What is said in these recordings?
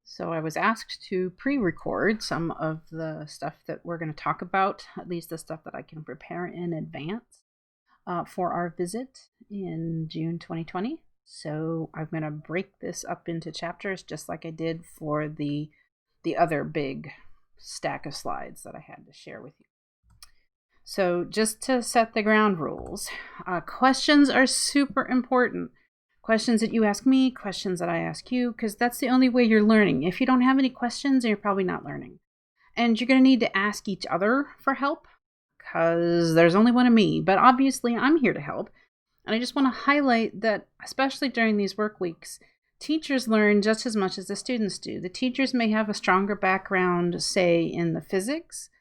So I was asked to pre-record some of the stuff that we're going to talk about, at least the stuff that I can prepare in advance for our visit in June 2020. So I'm going to break this up into chapters just like I did for the other big stack of slides that I had to share with you. So just to set the ground rules, questions are super important. Questions that you ask me, questions that I ask you, because that's the only way you're learning. If you don't have any questions, you're probably not learning. And you're going to need to ask each other for help, because there's only one of me. But obviously, I'm here to help. And I just want to highlight that, especially during these work weeks, teachers learn just as much as the students do. The teachers may have a stronger background, say, in the physics,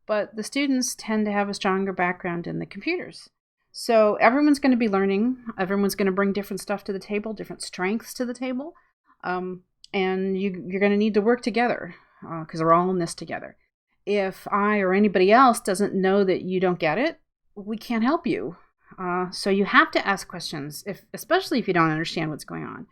but the students tend to have a stronger background in the computers. So everyone's going to be learning. Everyone's going to bring different stuff to the table, different strengths to the table. And you're going to need to work together because we're all in this together. If I or anybody else doesn't know that you don't get it, we can't help you. So you have to ask questions, especially if you don't understand what's going on.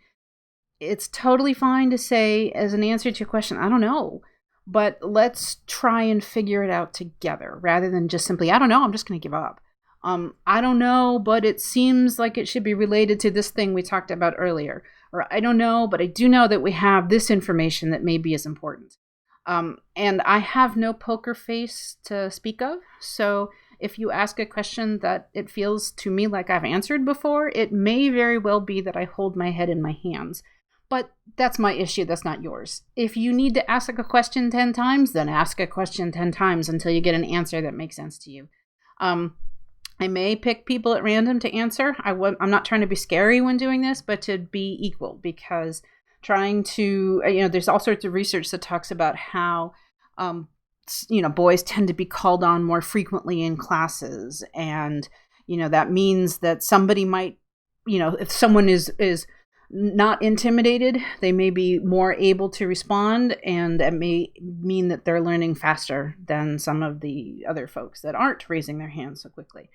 It's totally fine to say as an answer to your question, I don't know. But let's try and figure it out together rather than just simply, I don't know, I'm just going to give up. I don't know, but it seems like it should be related to this thing we talked about earlier. Or I don't know, but I do know that we have this information that maybe is important. And I have no poker face to speak of. So if you ask a question that it feels to me like I've answered before, it may very well be that I hold my head in my hands. But that's my issue. That's not yours. If you need to ask a question 10 times, then ask a question 10 times until you get an answer that makes sense to you. I may pick people at random to answer. I'm not trying to be scary when doing this, but to be equal, because trying to, there's all sorts of research that talks about how, boys tend to be called on more frequently in classes. And, that means that somebody might, if someone is not intimidated, they may be more able to respond, and it may mean that they're learning faster than some of the other folks that aren't raising their hands so quickly.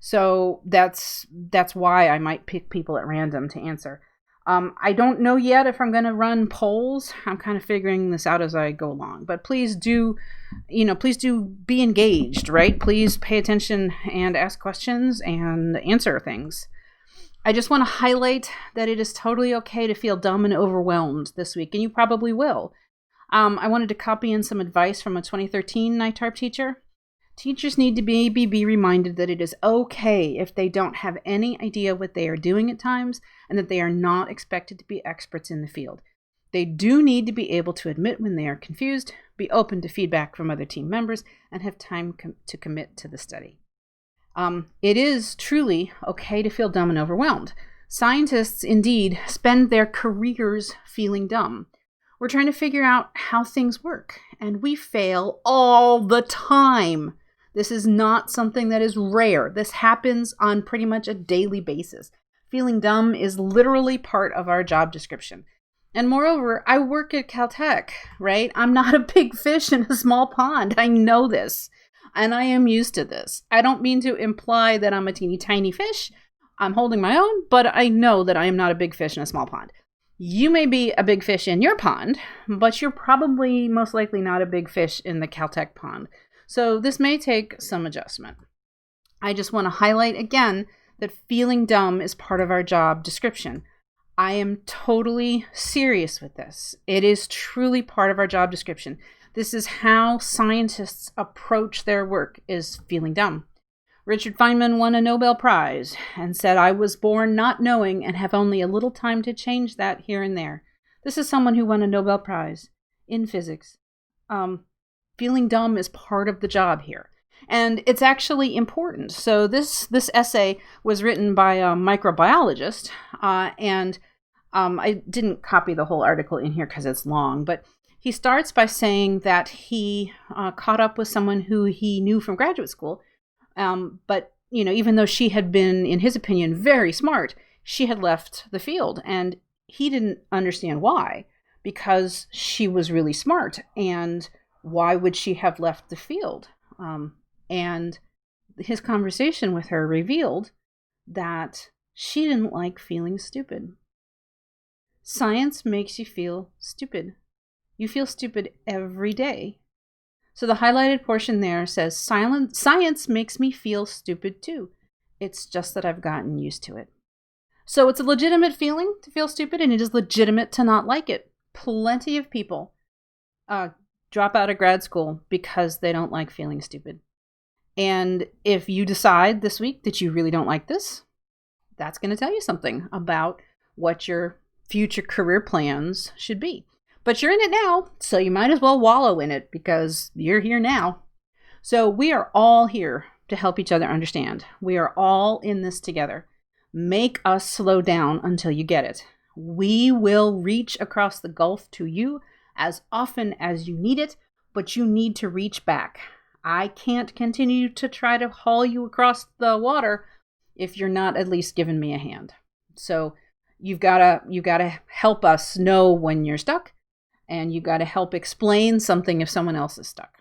So that's why I might pick people at random to answer. I don't know yet if I'm going to run polls. I'm kind of figuring this out as I go along. But please do be engaged, right? Please pay attention and ask questions and answer things. I just want to highlight that it is totally okay to feel dumb and overwhelmed this week, and you probably will. I wanted to copy in some advice from a 2013 NITARP teacher. Teachers need to maybe be reminded that it is okay if they don't have any idea what they are doing at times, and that they are not expected to be experts in the field. They do need to be able to admit when they are confused, be open to feedback from other team members, and have time to commit to the study. It is truly okay to feel dumb and overwhelmed. Scientists, indeed, spend their careers feeling dumb. We're trying to figure out how things work, and we fail all the time. This is not something that is rare. This happens on pretty much a daily basis. Feeling dumb is literally part of our job description. And moreover, I work at Caltech, right? I'm not a big fish in a small pond. I know this. And I am used to this. I don't mean to imply that I'm a teeny tiny fish. I'm holding my own, but I know that I am not a big fish in a small pond. You may be a big fish in your pond, but you're probably most likely not a big fish in the Caltech pond. So this may take some adjustment. I just want to highlight again that feeling dumb is part of our job description. I am totally serious with this. It is truly part of our job description. This is how scientists approach their work, is feeling dumb. Richard Feynman won a Nobel Prize and said, "I was born not knowing and have only a little time to change that here and there." This is someone who won a Nobel Prize in physics. Feeling dumb is part of the job here. And it's actually important. So this essay was written by a microbiologist, and I didn't copy the whole article in here because it's long, but he starts by saying that he caught up with someone who he knew from graduate school, but even though she had been, in his opinion, very smart, she had left the field, and he didn't understand why, because she was really smart, and why would she have left the field? And his conversation with her revealed that she didn't like feeling stupid. Science makes you feel stupid. You feel stupid every day. So the highlighted portion there says, science makes me feel stupid too. It's just that I've gotten used to it. So it's a legitimate feeling to feel stupid, and it is legitimate to not like it. Plenty of people drop out of grad school because they don't like feeling stupid. And if you decide this week that you really don't like this, that's going to tell you something about what your future career plans should be. But you're in it now, so you might as well wallow in it because you're here now. So we are all here to help each other understand. We are all in this together. Make us slow down until you get it. We will reach across the gulf to you as often as you need it, but you need to reach back. I can't continue to try to haul you across the water if you're not at least giving me a hand. So you've got to help us know when you're stuck, and you've got to help explain something if someone else is stuck.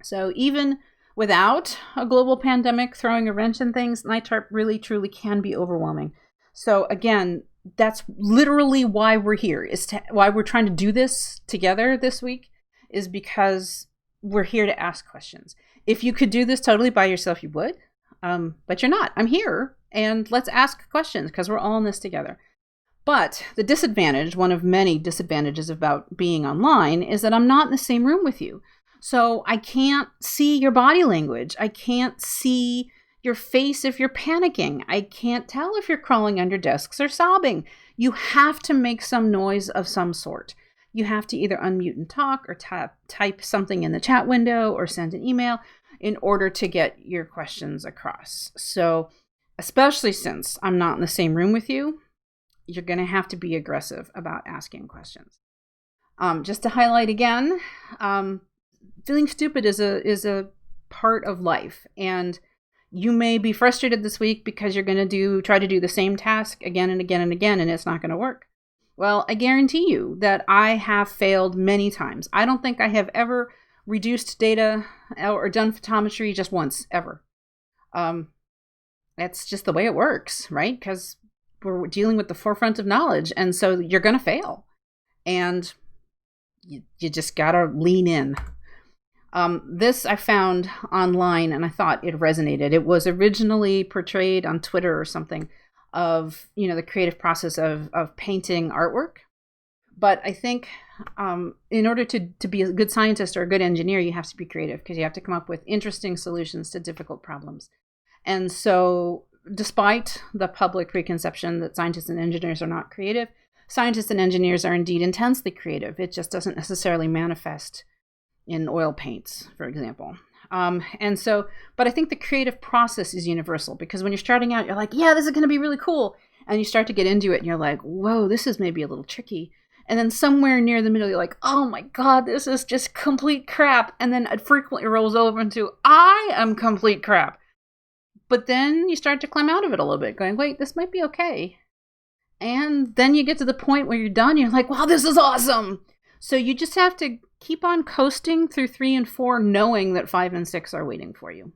So even without a global pandemic throwing a wrench in things, NITARP really truly can be overwhelming. So again, that's literally why we're here, why we're trying to do this together this week, is because we're here to ask questions. If you could do this totally by yourself, you would, but you're not. I'm here, and let's ask questions because we're all in this together. But the disadvantage, one of many disadvantages about being online, is that I'm not in the same room with you. So I can't see your body language. I can't see your face if you're panicking. I can't tell if you're crawling under desks or sobbing. You have to make some noise of some sort. You have to either unmute and talk, or type something in the chat window, or send an email in order to get your questions across. So especially since I'm not in the same room with you, you're going to have to be aggressive about asking questions. Just to highlight again, feeling stupid is a part of life, and you may be frustrated this week because you're going to try to do the same task again and again and again, and it's not going to work. Well, I guarantee you that I have failed many times. I don't think I have ever reduced data or done photometry just once, ever. That's just the way it works, right? Because we're dealing with the forefront of knowledge, and so you're going to fail. And you just got to lean in. This I found online, and I thought it resonated. It was originally portrayed on Twitter or something of, the creative process of painting artwork. But I think in order to be a good scientist or a good engineer, you have to be creative, because you have to come up with interesting solutions to difficult problems. And so despite the public preconception that scientists and engineers are not creative, scientists and engineers are indeed intensely creative. It just doesn't necessarily manifest in oil paints, for example. But I think the creative process is universal, because when you're starting out, you're like, yeah, this is going to be really cool. And you start to get into it and you're like, whoa, this is maybe a little tricky. And then somewhere near the middle, you're like, oh my God, this is just complete crap. And then it frequently rolls over into, I am complete crap. But then you start to climb out of it a little bit, going, wait, this might be okay. And then you get to the point where you're done. You're like, wow, this is awesome. So you just have to keep on coasting through 3 and 4, knowing that 5 and 6 are waiting for you.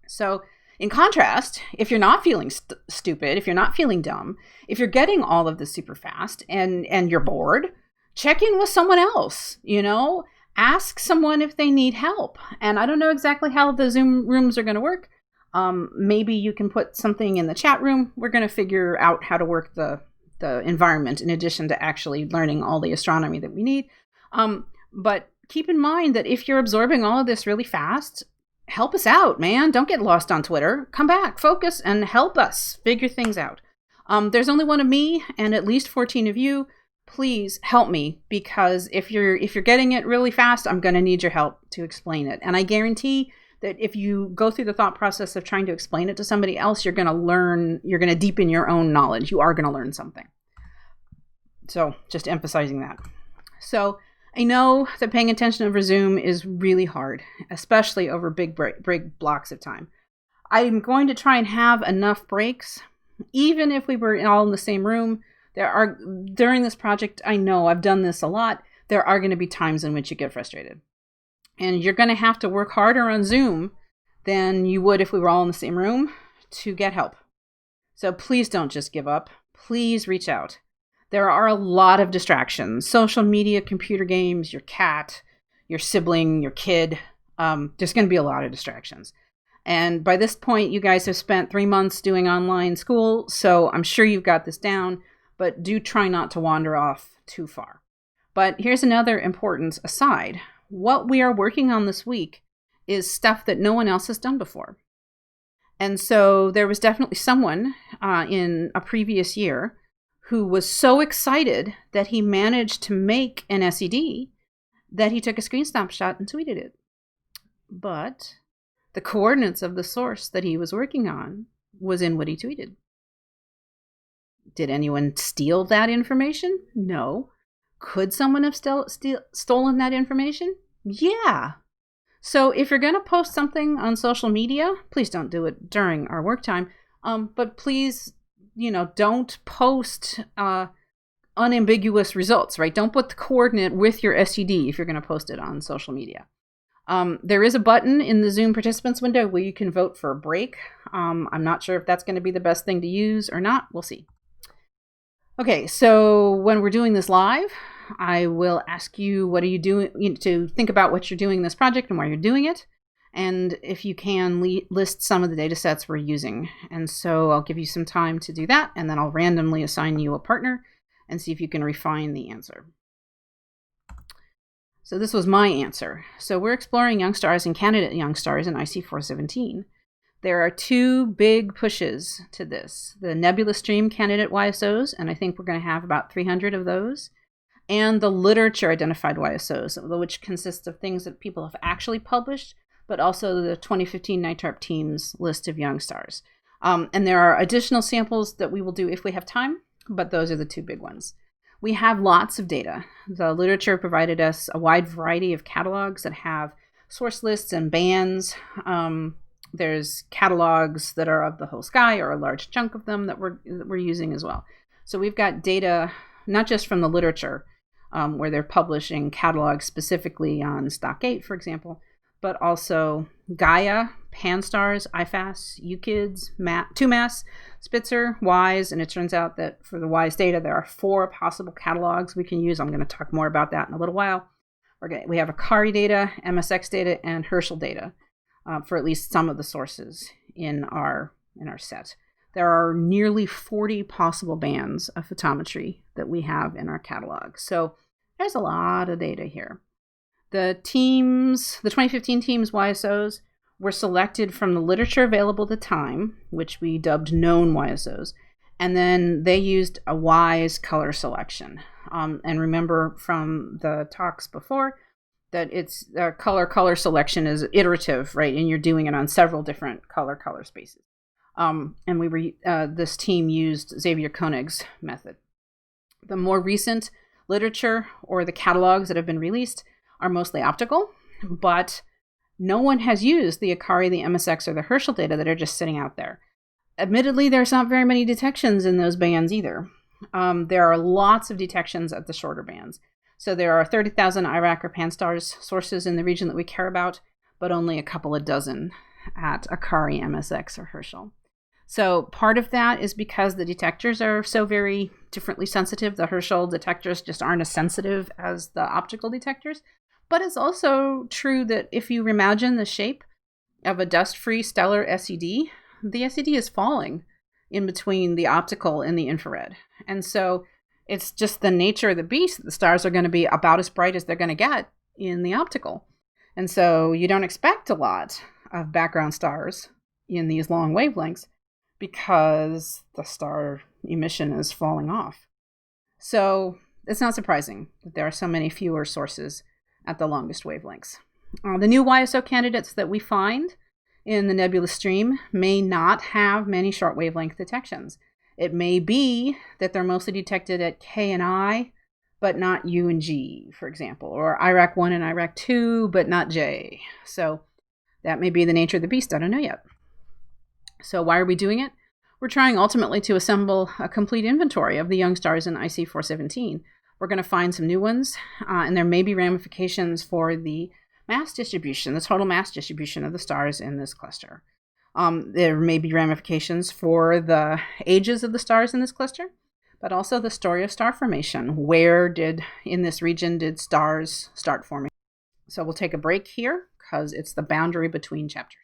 So in contrast, if you're not feeling stupid, if you're not feeling dumb, if you're getting all of this super fast and you're bored, check in with someone else, ask someone if they need help. And I don't know exactly how the Zoom rooms are going to work. Maybe you can put something in the chat room. We're going to figure out how to work the environment in addition to actually learning all the astronomy that we need. But keep in mind that if you're absorbing all of this really fast, help us out, man. Don't get lost on Twitter. Come back, focus, and help us figure things out. There's only one of me and at least 14 of you. Please help me, because if you're getting it really fast, I'm going to need your help to explain it. And I guarantee that if you go through the thought process of trying to explain it to somebody else, you're going to deepen your own knowledge. You are going to learn something. So just emphasizing that. So I know that paying attention over Zoom is really hard, especially over big break blocks of time. I'm going to try and have enough breaks, even if we were all in the same room. During this project, I know I've done this a lot, there are going to be times in which you get frustrated. And you're going to have to work harder on Zoom than you would if we were all in the same room to get help. So please don't just give up. Please reach out. There are a lot of distractions: social media, computer games, your cat, your sibling, your kid. There's going to be a lot of distractions. And by this point, you guys have spent 3 months doing online school, so I'm sure you've got this down, but do try not to wander off too far. But here's another important aside. What we are working on this week is stuff that no one else has done before. And so there was definitely someone in a previous year who was so excited that he managed to make an SED that he took a screen snapshot and tweeted it. But the coordinates of the source that he was working on was in what he tweeted. Did anyone steal that information? No. Could someone have stolen that information? Yeah. So if you're going to post something on social media, please don't do it during our work time. But please, don't post unambiguous results, right? Don't put the coordinate with your STD if you're going to post it on social media. There is a button in the Zoom participants window where you can vote for a break. I'm not sure if that's going to be the best thing to use or not. We'll see. Okay, so when we're doing this live, I will ask you, what are you doing, to think about what you're doing in this project and why you're doing it. And if you can, list some of the data sets we're using. And so I'll give you some time to do that, and then I'll randomly assign you a partner and see if you can refine the answer. So this was my answer. So we're exploring young stars and candidate young stars in IC417. There are 2 big pushes to this: the nebula stream candidate YSOs, and I think we're going to have about 300 of those, and the literature identified YSOs, which consists of things that people have actually published, but also the 2015 NITARP team's list of young stars. And there are additional samples that we will do if we have time, but those are the 2 big ones. We have lots of data. The literature provided us a wide variety of catalogs that have source lists and bands. There's catalogs that are of the whole sky, or a large chunk of them that we're using as well. So we've got data not just from the literature, where they're publishing catalogs specifically on Stock 8, for example, but also Gaia, Pan-STARRS, IFAS, UKIDS, 2MASS, Spitzer, WISE, and it turns out that for the WISE data, there are 4 possible catalogs we can use. I'm going to talk more about that in a little while. We have Akari data, MSX data, and Herschel data for at least some of the sources in our set. There are nearly 40 possible bands of photometry that we have in our catalog. So there's a lot of data here. The 2015 team's YSOs were selected from the literature available at the time, which we dubbed known YSOs, and then they used a WISE color selection. And remember from the talks before that it's color selection is iterative, right? And you're doing it on several different color spaces. And this team used Xavier Koenig's method. The more recent literature, or the catalogs that have been released, are mostly optical, but no one has used the Akari, the MSX, or the Herschel data that are just sitting out there. Admittedly, there's not very many detections in those bands either. There are lots of detections at the shorter bands. So there are 30,000 IRAC or Pan-STARRS sources in the region that we care about, but only a couple of dozen at Akari, MSX, or Herschel. So part of that is because the detectors are so very differently sensitive. The Herschel detectors just aren't as sensitive as the optical detectors. But it's also true that if you imagine the shape of a dust-free stellar SED, the SED is falling in between the optical and the infrared. And so it's just the nature of the beast that the stars are going to be about as bright as they're going to get in the optical. And so you don't expect a lot of background stars in these long wavelengths because the star emission is falling off. So it's not surprising that there are so many fewer sources at the longest wavelengths. The new YSO candidates that we find in the nebula stream may not have many short wavelength detections. It may be that they're mostly detected at K and I, but not U and G, for example, or IRAC 1 and IRAC 2, but not J. So that may be the nature of the beast. I don't know yet. So why are we doing it? We're trying ultimately to assemble a complete inventory of the young stars in IC417. We're going to find some new ones, and there may be ramifications for the mass distribution, the total mass distribution of the stars in this cluster. There may be ramifications for the ages of the stars in this cluster, but also the story of star formation. Where in this region did stars start forming? So we'll take a break here because it's the boundary between chapters.